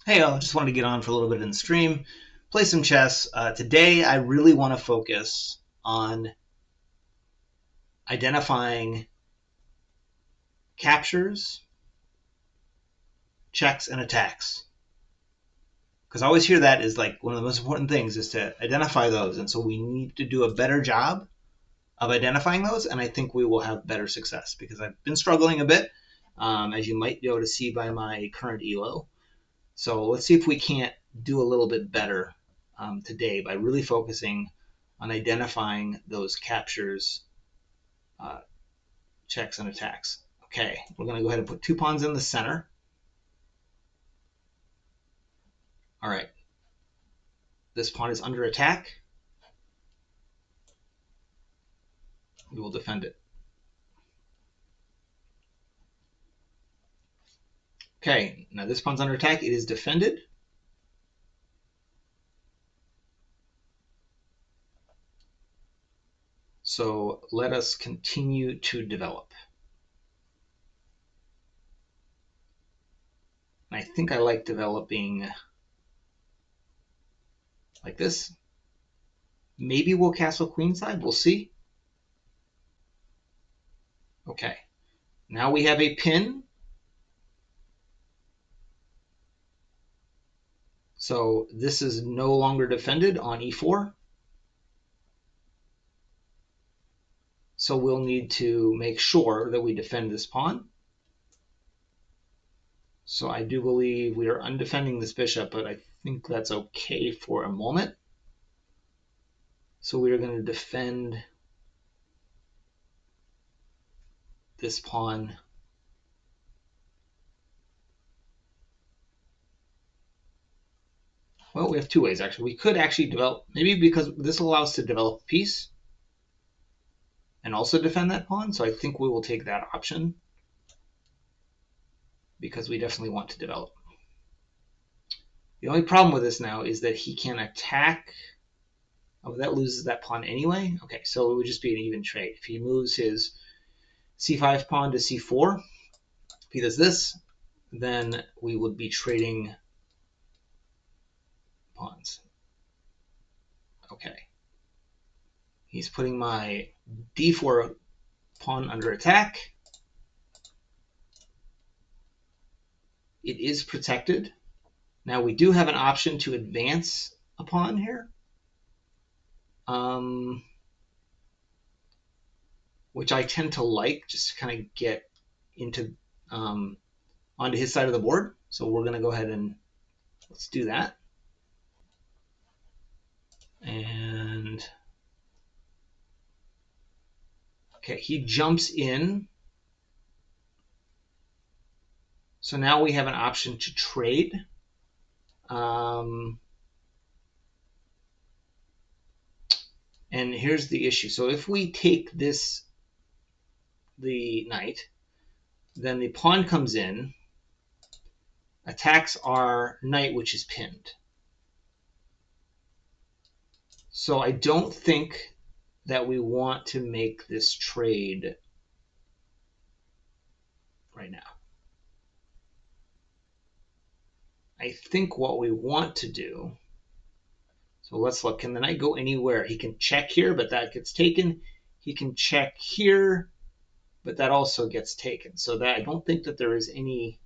Hey, I just wanted to get on for a little bit in the stream, play some chess. Today, I really want to focus on identifying captures, checks, and attacks. Because I always hear that is like one of the most important things is to identify those. And so we need to do a better job of identifying those. And I think we will have better success because I've been struggling a bit, as you might be able to see by my current ELO. So let's see if we can't do a little bit better today by really focusing on identifying those captures, uh, checks, and attacks. Okay, we're going to go ahead and put 2 pawns in the center. All right, this pawn is under attack. We will defend it. Okay, now this pawn's under attack. It is defended. So let us continue to develop. I think I like developing like this. Maybe we'll castle queenside. We'll see. Okay. Now we have a pin. So this is no longer defended on e4. So we'll need to make sure that we defend this pawn. So I do believe we are undefending this bishop, but I think that's okay for a moment. So we are going to defend this pawn. Well, we have 2 ways, actually. We could actually develop, maybe because this allows us to develop a piece and also defend that pawn. So I think we will take that option because we definitely want to develop. The only problem with this now is that he can attack. Oh, that loses that pawn anyway. Okay, so it would just be an even trade. If he moves his c5 pawn to c4, if he does this, then we would be trading pawns. Okay. He's putting my d4 pawn under attack. It is protected. Now we do have an option to advance a pawn here, which I tend to like, just to kind of get into onto his side of the board. So we're going to go ahead and let's do that. And okay, he jumps in. So now we have an option to trade. And here's the issue. So if we take this, the knight, then the pawn comes in, attacks our knight, which is pinned. So I don't think that we want to make this trade right now. I think what we want to do, so let's look, can the knight go anywhere? He can check here, but that gets taken. He can check here, but that also gets taken. So that I don't think that there is any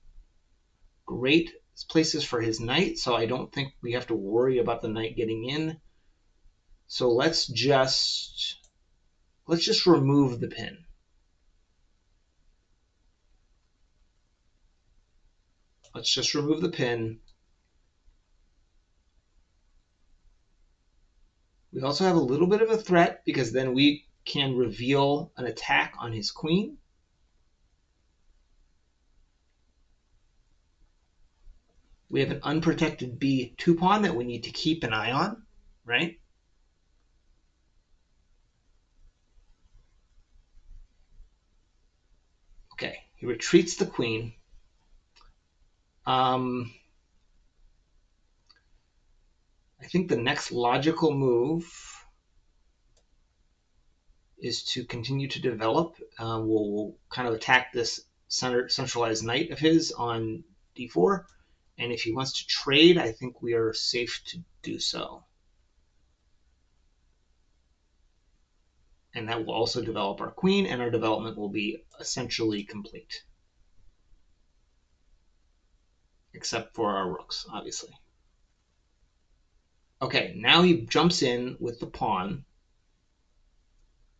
great places for his knight, so I don't think we have to worry about the knight getting in. So let's just remove the pin. Let's just remove the pin. We also have a little bit of a threat because then we can reveal an attack on his queen. We have an unprotected b2 pawn that we need to keep an eye on, right? Okay, he retreats the queen. I think the next logical move is to continue to develop. We'll kind of attack this centralized knight of his on d4, And if he wants to trade, I think we are safe to do so. And that will also develop our queen, and our development will be essentially complete. Except for our rooks, obviously. Okay, now he jumps in with the pawn.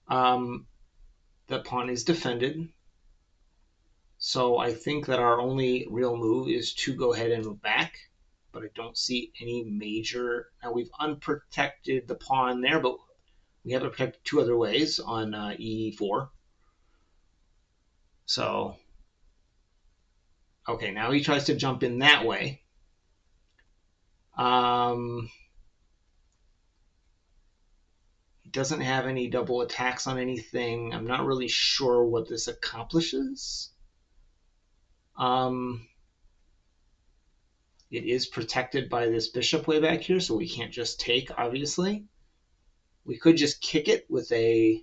The pawn is defended. So I think that our only real move is to go ahead and move back. But I don't see any major. Now we've unprotected the pawn there, but we have it protected two other ways on e4. So, okay, now he tries to jump in that way. He doesn't have any double attacks on anything. I'm not really sure what this accomplishes. It is protected by this bishop way back here, so we can't just take, obviously. We could just kick it with a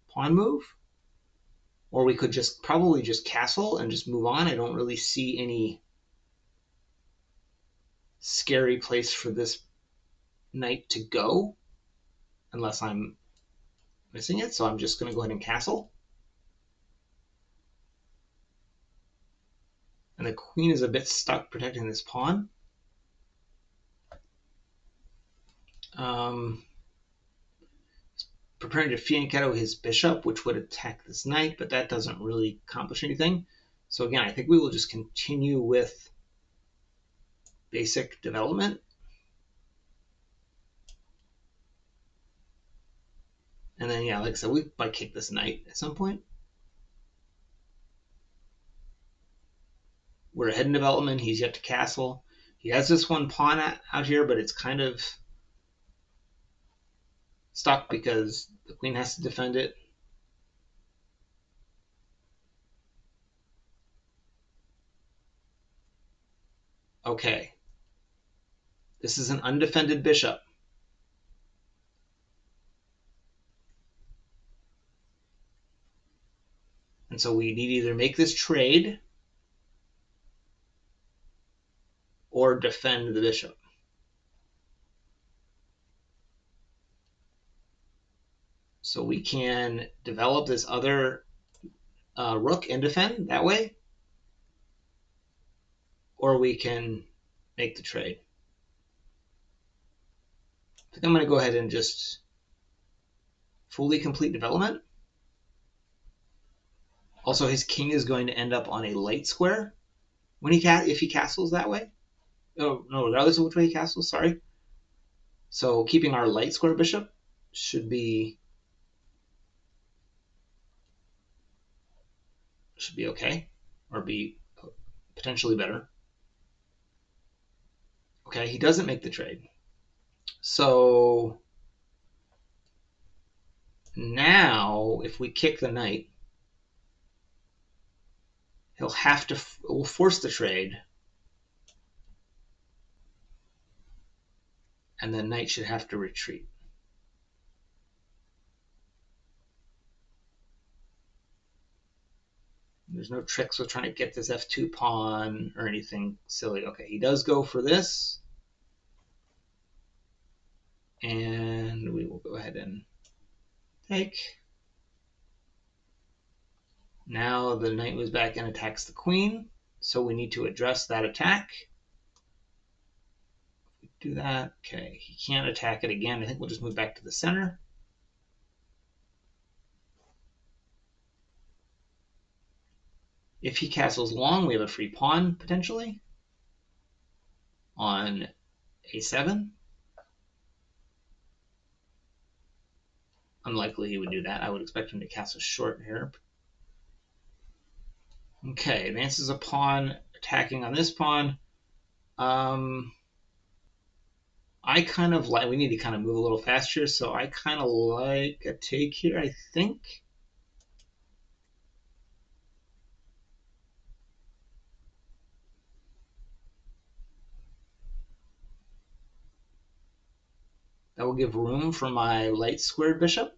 pawn move, or we could just probably just castle and just move on. I don't really see any scary place for this knight to go unless I'm missing it, so I'm just going to go ahead and castle. And the queen is a bit stuck protecting this pawn. Preparing to fianchetto his bishop, which would attack this knight, but that doesn't really accomplish anything. So again, I think we will just continue with basic development. And then, yeah, like I said, we might kick this knight at some point. We're ahead in development. He's yet to castle. He has this one pawn out here, but it's kind of stuck because the queen has to defend it. Okay. This is an undefended bishop. And so we need to either make this trade or defend the bishop. So we can develop this other rook and defend that way, or we can make the trade. I think I'm going to go ahead and just fully complete development. Also, his king is going to end up on a light square when if he castles that way. Oh, no, regardless of which way he castles, sorry. So keeping our light square bishop should be okay, or be potentially better. Okay, he doesn't make the trade. So now, if we kick the knight, he'll have to, we'll force the trade. And the knight should have to retreat. There's no tricks with trying to get this f2 pawn or anything silly. Okay, he does go for this. And we will go ahead and take. Now the knight moves back and attacks the queen. So we need to address that attack. Do that. Okay, he can't attack it again. I think we'll just move back to the center. If he castles long, we have a free pawn potentially on a7. Unlikely he would do that. I would expect him to castle short here. Okay, advances a pawn, attacking on this pawn. I kind of like, we need to kind of move a little faster, so I kind of like a take here, I think. That will give room for my light squared bishop.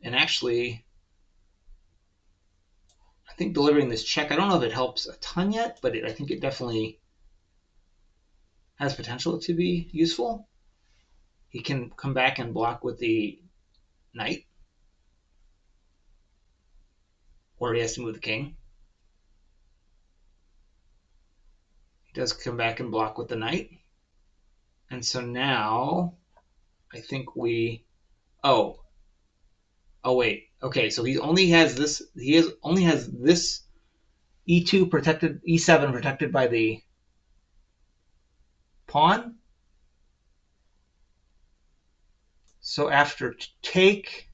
And actually, I think delivering this check, I don't know if it helps a ton yet, but I think it definitely has potential to be useful. He can come back and block with the knight, or he has to move the king. He does come back and block with the knight. And so now I think we, oh wait, okay, so he only has this, only has this e2 protected, e7 protected by the pawn. So after take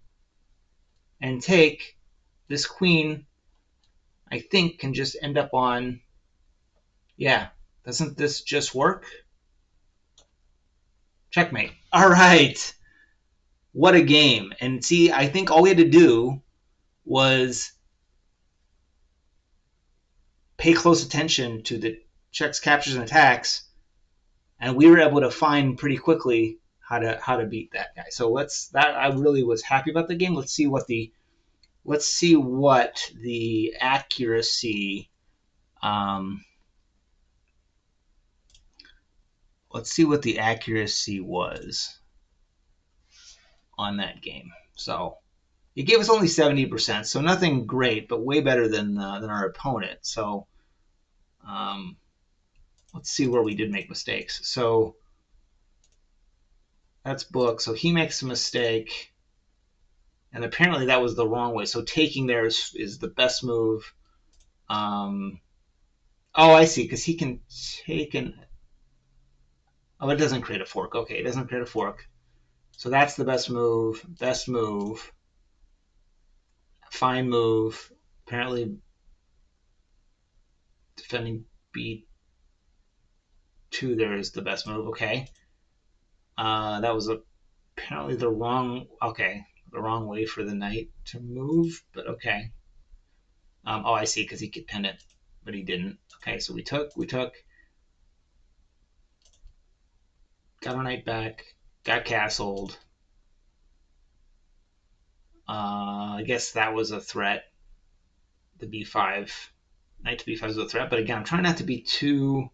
and take, this queen, I think, can just end up on, yeah, doesn't this just work? Checkmate. All right. What a game. And see, I think all we had to do was pay close attention to the checks, captures, and attacks, and we were able to find pretty quickly how to beat that guy. So I really was happy about the game. Let's see what the accuracy let's see what the accuracy was on that game. So it gave us only 70%, so nothing great, but way better than our opponent. So let's see where we did make mistakes. So that's book. So he makes a mistake, and apparently that was the wrong way. So taking there is the best move. Oh, I see, because he can take an... Oh, it doesn't create a fork. Okay, it doesn't create a fork. So that's the best move. Best move. Fine move. Apparently defending B2 there is the best move. Okay. That was apparently the wrong way for the knight to move, but okay. Oh, I see, because he could pin it, but he didn't. Okay, so we took, got our knight back, got castled. I guess that was a threat. The b5, knight to b5 is a threat, but again, I'm trying not to be too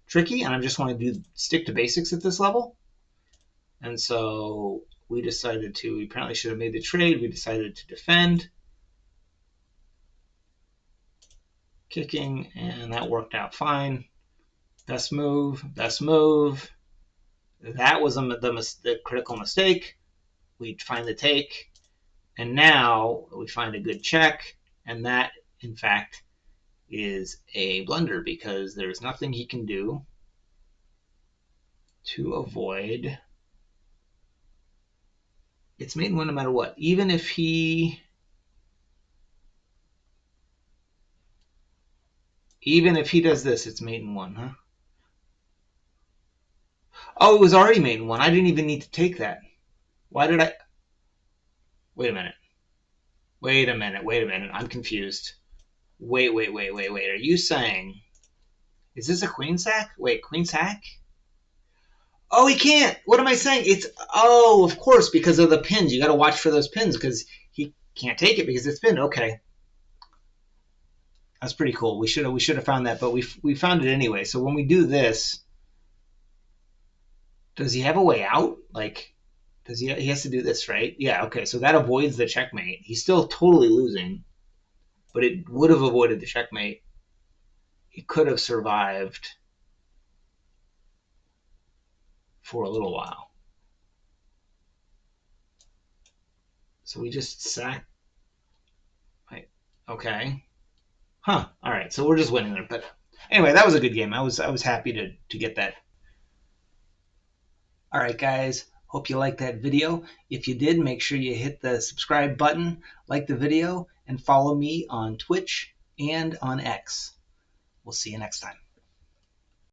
tricky, and I just want to stick to basics at this level. And so we apparently should have made the trade. We decided to defend. Kicking, and that worked out fine. Best move. That was the critical mistake. We find the take, and now we find a good check, and that, in fact, is a blunder because there's nothing he can do to avoid. It's mate and win no matter what. Even if he does this, it's mate and one, huh? Oh, it was already mate and one. I didn't even need to take that. Why did I? Wait a minute. I'm confused. Wait. Are you saying, is this a queen sack? Wait, queen sack? Oh, he can't. What am I saying? Of course, because of the pins. You got to watch for those pins because he can't take it because it's pinned. Okay. That's pretty cool. We should have found that, but we found it anyway. So when we do this, does he have a way out? Like, he has to do this, right? Yeah, okay. So that avoids the checkmate. He's still totally losing, but it would have avoided the checkmate. He could have survived for a little while. So we just sack. Right. Okay. Huh. All right. So we're just winning there. But anyway, that was a good game. I was happy to get that. All right, guys. Hope you liked that video. If you did, make sure you hit the subscribe button, like the video, and follow me on Twitch and on X. We'll see you next time.